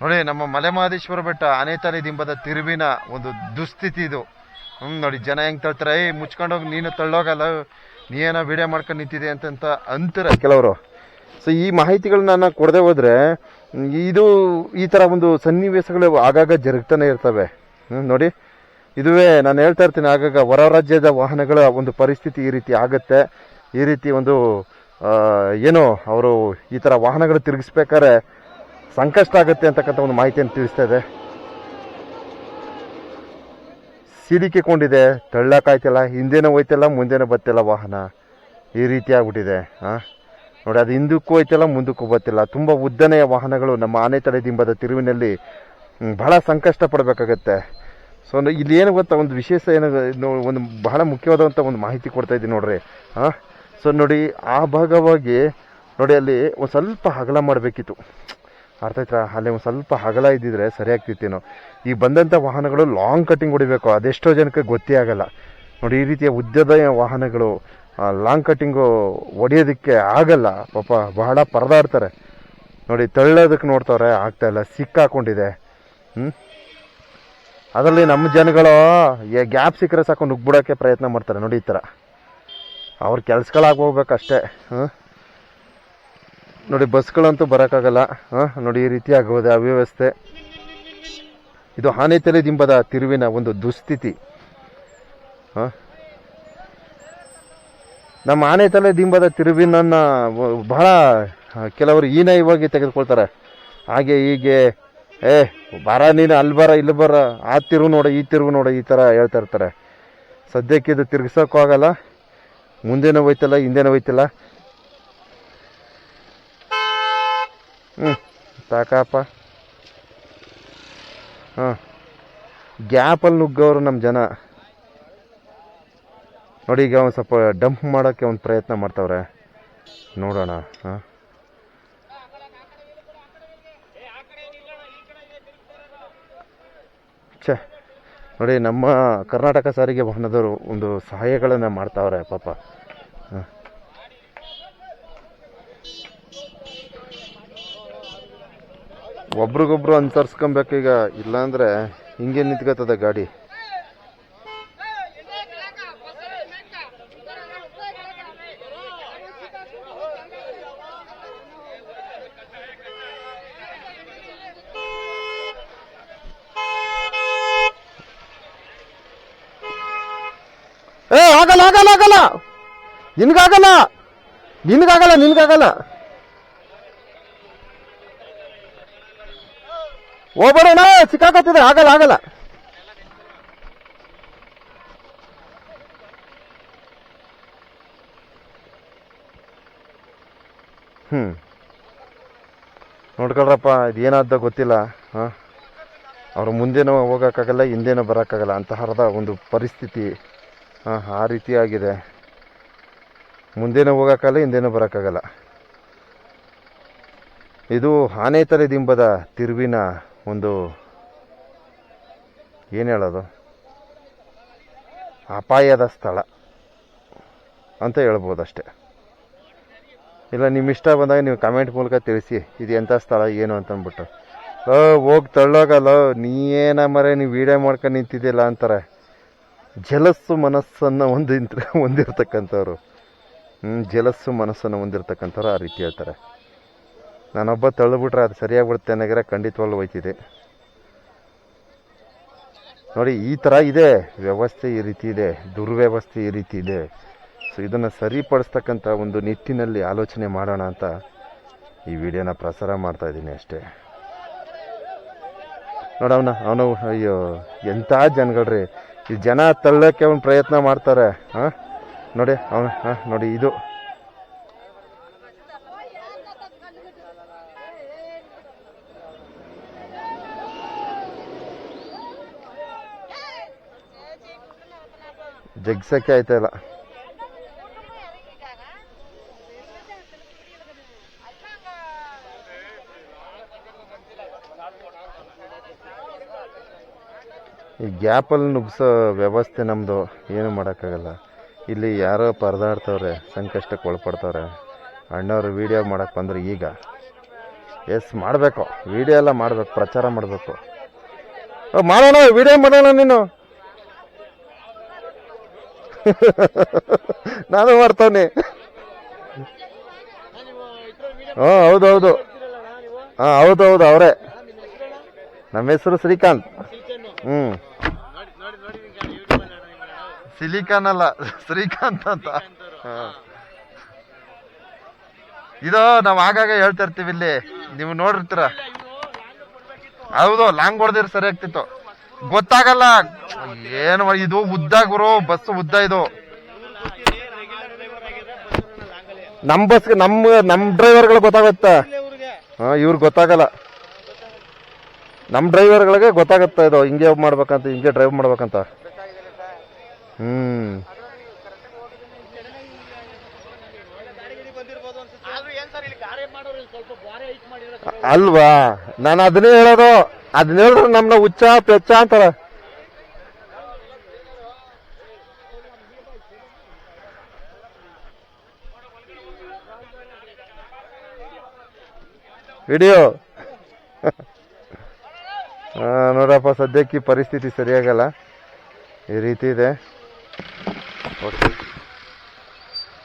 ನೋಡಿ ನಮ್ಮ ಮಲೆಮಹದೇಶ್ವರ ಬೆಟ್ಟ ಆನೆತಲೆ ದಿಂಬದ ತಿರುವಿನ ಒಂದು ದುಸ್ಥಿತಿ ಇದು. ನೋಡಿ ಜನ ಹೆಂಗ್ ತಳ್ತಾರೆ, ಮುಚ್ಕೊಂಡೋಗಿ ನೀನು ತಳ್ಳೋಗಲ್ಲ, ನೀನೇನೋ ವಿಡಿಯೋ ಮಾಡ್ಕೊಂಡು ನಿಂತಿದೆ ಅಂತ ಅಂತಾರೆ ಕೆಲವರು. ಸೊ ಈ ಮಾಹಿತಿಗಳನ್ನ ನಾನು ಕೊಡದೆ ಹೋದ್ರೆ ಇದು ಈ ಥರ ಒಂದು ಸನ್ನಿವೇಶಗಳು ಆಗಾಗ ಜರುಗ್ತಾನೆ ಇರ್ತವೆ. ನೋಡಿ ಇದುವೇ ನಾನು ಹೇಳ್ತಾ ಇರ್ತೀನಿ, ಆಗಾಗ ಹೊರ ರಾಜ್ಯದ ವಾಹನಗಳ ಒಂದು ಪರಿಸ್ಥಿತಿ ಈ ರೀತಿ ಆಗುತ್ತೆ. ಈ ರೀತಿ ಒಂದು ಏನು ಅವರು ಈ ಥರ ವಾಹನಗಳು ತಿರುಗಿಸ್ಬೇಕಾದ್ರೆ ಸಂಕಷ್ಟ ಆಗುತ್ತೆ ಅಂತಕ್ಕಂಥ ಒಂದು ಮಾಹಿತಿಯನ್ನು ತಿಳಿಸ್ತಾ ಇದೆ. ಸಿಡಿಕಿಕೊಂಡಿದೆ, ತಳ್ಳಕ್ಕಾಯ್ತಿಲ್ಲ, ಹಿಂದೆನೂ ಹೋಯ್ತಿಲ್ಲ ಮುಂದೆನೂ ಬತ್ತಿಲ್ಲ ವಾಹನ, ಈ ರೀತಿ ಆಗ್ಬಿಟ್ಟಿದೆ. ನೋಡಿ ಅದು ಹಿಂದಕ್ಕೂ ಹೋಯ್ತಿಲ್ಲ ಮುಂದಕ್ಕೂ ಬತ್ತಿಲ್ಲ. ತುಂಬ ಉದ್ದನೆಯ ವಾಹನಗಳು ನಮ್ಮ ಆನೆತಲೆ ದಿಂಬದ ತಿರುವಿನಲ್ಲಿ ಬಹಳ ಸಂಕಷ್ಟ ಪಡಬೇಕಾಗತ್ತೆ. ಸೊ ಇಲ್ಲಿ ಏನು ಗೊತ್ತಾ, ಒಂದು ವಿಶೇಷ ಏನು, ಒಂದು ಬಹಳ ಮುಖ್ಯವಾದಂಥ ಒಂದು ಮಾಹಿತಿ ಕೊಡ್ತಾ ಇದ್ದೀನಿ ನೋಡ್ರಿ. ಸೊ ನೋಡಿ ಆ ಭಾಗವಾಗಿ ನೋಡಿ ಅಲ್ಲಿ ಒಂದು ಸ್ವಲ್ಪ ಅಗಲ ಮಾಡಬೇಕಿತ್ತು, ಅರ್ಥ ಆಯ್ತಾ? ಅಲ್ಲಿ ಒಂದು ಸ್ವಲ್ಪ ಅಗಲ ಇದ್ದಿದ್ರೆ ಸರಿ ಆಗ್ತಿತ್ತೇನೋ. ಈ ಬಂದಂಥ ವಾಹನಗಳು ಲಾಂಗ್ ಕಟ್ಟಿಂಗ್ ಹೊಡಿಬೇಕು, ಅದೆಷ್ಟೋ ಜನಕ್ಕೆ ಗೊತ್ತೇ ಆಗಲ್ಲ. ನೋಡಿ ಈ ರೀತಿಯ ಉದ್ದದ ವಾಹನಗಳು ಲಾಂಗ್ ಕಟ್ಟಿಂಗು ಹೊಡಿಯೋದಕ್ಕೆ ಆಗಲ್ಲ, ಪಾಪ ಬಹಳ ಪರದಾಡ್ತಾರೆ. ನೋಡಿ ತಳ್ಳೋದಕ್ಕೆ ನೋಡ್ತವ್ರೆ, ಆಗ್ತಾಯಿಲ್ಲ, ಸಿಕ್ಕಾಕೊಂಡಿದೆ. ಅದರಲ್ಲಿ ನಮ್ಮ ಜನಗಳು ಗ್ಯಾಪ್ ಸಿಕ್ಕರೆ ಸಾಕು ನುಗ್ಬಿಡೋಕ್ಕೆ ಪ್ರಯತ್ನ ಮಾಡ್ತಾರೆ. ನೋಡಿ ಈ ಥರ ಅವ್ರ ಕೆಲ್ಸಗಳಾಗಿ ಹೋಗ್ಬೇಕಷ್ಟೇ. ನೋಡಿ ಬಸ್ಗಳಂತೂ ಬರೋಕ್ಕಾಗಲ್ಲ. ನೋಡಿ ಈ ರೀತಿ ಆಗೋದೆ ಅವ್ಯವಸ್ಥೆ. ಇದು ಆನೆತಲೆ ದಿಂಬದ ತಿರುವಿನ ಒಂದು ದುಸ್ಥಿತಿ. ನಮ್ಮ ಆನೆತಲೆ ದಿಂಬದ ತಿರುವಿನನ್ನ ಬಹಳ ಕೆಲವರು ಹೀನಾಯವಾಗಿ ತೆಗೆದುಕೊಳ್ತಾರೆ. ಹಾಗೆ ಹೀಗೆ ಬರ ನೀನು ಅಲ್ಲಿ ಬರ ಇಲ್ಲಿ ಬರ, ಆ ತಿರುವು ನೋಡ ಈ ತಿರುವು ನೋಡ, ಈ ಥರ ಹೇಳ್ತಾ ಇರ್ತಾರೆ. ಸದ್ಯಕ್ಕೆ ಇದು ತಿರ್ಗಿಸೋಕ್ಕೂ ಆಗಲ್ಲ, ಮುಂದೆನೂ ಹೋಯ್ತಲ್ಲ ಹಿಂದೆನೂ ಹೋಯ್ತಿಲ್ಲ. ಸಾಕಪ್ಪ. ಗ್ಯಾಪಲ್ಲಿ ನುಗ್ಗವರು ನಮ್ಮ ಜನ. ನೋಡಿ ಈಗ ಒಂದು ಸ್ವಲ್ಪ ಡಂಪ್ ಮಾಡೋಕ್ಕೆ ಒಂದು ಪ್ರಯತ್ನ ಮಾಡ್ತವ್ರೆ, ನೋಡೋಣ. ಛೇ ನೋಡಿ ನಮ್ಮ ಕರ್ನಾಟಕ ಸಾರಿಗೆ ವಾಹನದವರು ಒಂದು ಸಹಾಯಗಳನ್ನು ಮಾಡ್ತಾವ್ರೆ ಪಾಪ. ಒಬ್ರಿಗೊಬ್ರು ಅನುಸರಿಸ್ಕೊಬೇಕೀಗ, ಇಲ್ಲಾಂದರೆ ಹಿಂಗೆ ನಿಂತ್ಕೋತದೆ ಗಾಡಿ. ಆಗಲ್ಲ ಆಗಲ್ಲ ಆಗಲ್ಲ, ನಿನ್ಗಾಗಲ್ಲ ನಿನ್ಗಾಗಲ್ಲ ನಿನ್ಗಾಗಲ್ಲ, ಹೋಗ್ಬೇಡಣ, ಸಿಕ್ಕಾಕತ್ತಿದೆ, ಆಗಲ್ಲ ಆಗಲ್ಲ. ನೋಡ್ಕೊಳ್ರಪ್ಪ, ಇದೇನಾದ ಗೊತ್ತಿಲ್ಲ. ಅವ್ರು ಮುಂದೇನೂ ಹೋಗೋಕ್ಕಾಗಲ್ಲ, ಹಿಂದೇನೂ ಬರೋಕ್ಕಾಗಲ್ಲ, ಅಂತಹರದ ಒಂದು ಪರಿಸ್ಥಿತಿ ಆ ರೀತಿಯಾಗಿದೆ. ಮುಂದೇನೂ ಹೋಗೋಕ್ಕಾಗಲ್ಲ, ಹಿಂದೇನೂ ಬರೋಕ್ಕಾಗಲ್ಲ. ಇದು ಆನೆತಲೆ ದಿಂಬದ ತಿರುವಿನ ಒಂದು ಏನು ಹೇಳೋದು, ಅಪಾಯದ ಸ್ಥಳ ಅಂತ ಹೇಳ್ಬೋದಷ್ಟೆ. ಇಲ್ಲ ನಿಮ್ಮ ಇಷ್ಟ ಬಂದಾಗ ನೀವು ಕಮೆಂಟ್ ಮೂಲಕ ತಿಳಿಸಿ ಇದು ಎಂಥ ಸ್ಥಳ ಏನು ಅಂತಂದ್ಬಿಟ್ಟು. ಹೋಗಿ ತಳ್ಳೋಗಲ್ಲ, ನೀನ ಮರೆ ನೀವು ವೀಡಿಯೋ ಮಾಡ್ಕೊಂಡು ನಿಂತಿದ್ದಿಲ್ಲ ಅಂತಾರೆ. ಜಲಸ್ಸು ಮನಸ್ಸನ್ನು ಹೊಂದಿರ್ತಕ್ಕಂಥವ್ರು, ಜಲಸ್ಸು ಮನಸ್ಸನ್ನು ಹೊಂದಿರ್ತಕ್ಕಂಥವ್ರು ಆ ರೀತಿ ಹೇಳ್ತಾರೆ. ನಾನೊಬ್ಬ ತಳ್ಳಿಬಿಟ್ರೆ ಅದು ಸರಿಯಾಗ್ಬಿಡುತ್ತೆ ಅನ್ನೋಗಿರ ಖಂಡಿತವಾಗ್ಲೂ ಹೋಯ್ತಿದೆ. ನೋಡಿ ಈ ಥರ ಇದೆ ವ್ಯವಸ್ಥೆ, ಈ ರೀತಿ ಇದೆ, ದುರ್ವ್ಯವಸ್ಥೆ ಈ ರೀತಿ ಇದೆ. ಸೊ ಇದನ್ನು ಸರಿಪಡಿಸ್ತಕ್ಕಂಥ ಒಂದು ನಿಟ್ಟಿನಲ್ಲಿ ಆಲೋಚನೆ ಮಾಡೋಣ ಅಂತ ಈ ವಿಡಿಯೋನ ಪ್ರಸಾರ ಮಾಡ್ತಾಯಿದ್ದೀನಿ ಅಷ್ಟೇ. ಅವನು ಅಯ್ಯೋ ಎಂಥ ಜನಗಳ್ರಿ, ಈ ಜನ ತಳ್ಳೋಕ್ಕೆ ಅವನು ಪ್ರಯತ್ನ ಮಾಡ್ತಾರೆ. ನೋಡಿ ಅವನು ನೋಡಿ ಇದು ಜಗ್ಸಕ್ಕೆ ಆಯ್ತಾ ಇಲ್ಲ. ಈ ಗ್ಯಾಪಲ್ಲಿ ನುಗ್ಸೋ ವ್ಯವಸ್ಥೆ ನಮ್ಮದು, ಏನು ಮಾಡೋಕ್ಕಾಗಲ್ಲ. ಇಲ್ಲಿ ಯಾರೋ ಪರದಾಡ್ತವ್ರೆ, ಸಂಕಷ್ಟಕ್ಕೆ ಒಳಪಡ್ತವ್ರೆ. ಅಣ್ಣವ್ರು ವೀಡಿಯೋ ಮಾಡೋಕ್ಕೆ ಬಂದ್ರೆ ಈಗ ಎಸ್ ಮಾಡಬೇಕು, ವಿಡಿಯೋ ಎಲ್ಲ ಮಾಡ್ಬೇಕು, ಪ್ರಚಾರ ಮಾಡಬೇಕು. ಮಾಡೋಣ, ವಿಡಿಯೋ ಮಾಡೋಣ ನೀನು. ನಾನು ಮಾಡ್ತಾನೆ. ಹೌದೌದು, ಹೌದೌದು, ಅವರೇ. ನಮ್ಮ ಹೆಸರು ಶ್ರೀಕಾಂತ್. ಸಿಲಿಕಾನ್ ಅಲ್ಲ, ಶ್ರೀಕಾಂತ್ ಅಂತ. ಇದು ನಾವ್ ಆಗಾಗ ಹೇಳ್ತಾ ಇರ್ತೀವಿ ಇಲ್ಲಿ, ನೀವು ನೋಡಿರ್ತೀರ. ಹೌದು, ಲಾಂಗ್ ಹೊಡೆದಿರ್ ಸರಿ ಆಗ್ತಿತ್ತು. ಗೊತ್ತಾಗಲ್ಲ ಏನು ಇದು ಉದ್ದ ಗುರು, ಬಸ್ ಉದ್ದ ಇದು. ನಮ್ ಬಸ್ಗೆ ನಮ್ ಡ್ರೈವರ್ಗಳು ಗೊತ್ತಾಗತ್ತ. ಇವ್ರಿಗೆ ಗೊತ್ತಾಗಲ್ಲ. ನಮ್ ಡ್ರೈವರ್ಗಳಿಗೆ ಗೊತ್ತಾಗತ್ತ ಇದು ಹಿಂಗೆ ಮಾಡ್ಬೇಕಂತ, ಹಿಂಗೆ ಡ್ರೈವ್ ಮಾಡ್ಬೇಕಂತ. ಅಲ್ವಾ, ನಾನು ಅದನ್ನೇ ಹೇಳೋದು. ಅದನ್ನ ಹೇಳಿದ್ರೆ ನಮ್ನ ಹುಚ್ಚ ಪೆಚ್ಚ ಅಂತಾರ. ವಿಡಿಯೋ ನೋಡಪ್ಪ, ಸದ್ಯಕ್ಕೆ ಪರಿಸ್ಥಿತಿ ಸರಿಯಾಗಲ್ಲ, ಈ ರೀತಿ ಇದೆ. ಓಕೆ.